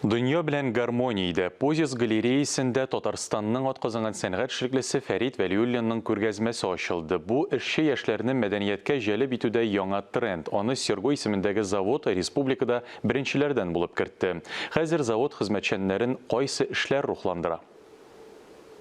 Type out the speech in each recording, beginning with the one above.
Dünya bilen гармонияда Позис галереясында Татарстанның атказанган сәнгать шиклесе Фәрит Вәлиуллинның күргәзмәсе ачылды. Бу эшче яшьләрне мәдәнияткә җәлеп итүдә яңа тренд. Аны Сергой исемендәге завод республикада беренчеләрдән булып кертте. Хәзер завод хезмәтчәннәрен кайсы эшләр рухландыра?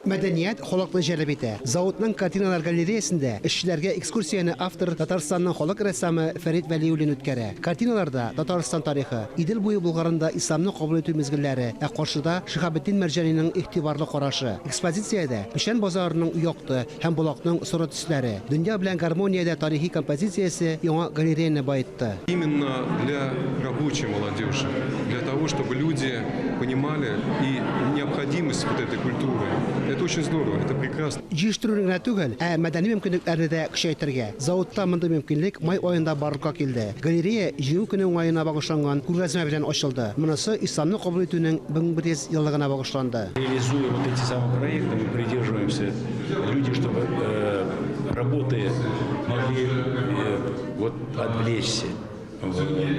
Мәдәният халыкны җәлеп итә. Заводның картиналар галереясендә эшчеләргә экскурсияны автор Татарстанның халык рәссамы Фәрит Вәлиуллин үткәрә. Картиналарда Татарстан тарихы, Идел буе Булгарында исламны кабул итү мизгелләре, ә каршыда Шиһабетдин Мәрҗәнинең игътибарлы карашы. Экспозициядә Пешән базарының уякты һәм Булакның соры төсләре, дөнья белән гармониядә тарихи композициясе яңа галереяны байытты. Именно для рабочей молодежи, для того, чтобы люди понимали и необходимость вот этой культуры. Это очень здорово, это прекрасно. Җиштирү генә түгел, ә мәдәни мөмкинлекләрне дә көчәйтергә. Заводта мондай мөмкинлек май аенда барлыкка килде. Галерея җиңү көне уңаена багышланган күргәзмә белән ачылды. Монысы исламны кабул итүнең 1100 еллыгына багышланды. Реализуя вот эти самые проекты, мы придерживаемся люди, чтобы работы могли отвлечься.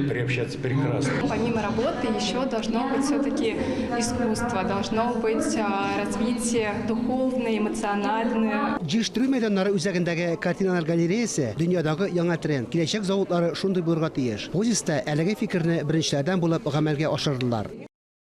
Приобщаться прекрасно. Помимо работы еще должно быть все-таки искусство, должно быть развитие духовное, эмоциональное. Җиштирү мәйданнары үзәгендәге картиналар галереясе дөньядагы яңа тренд. Киләчәк заводлары шундый булырга тиеш. Позиста әлеге фикерне беренчеләрдән булып гамәлгә ашырдылар.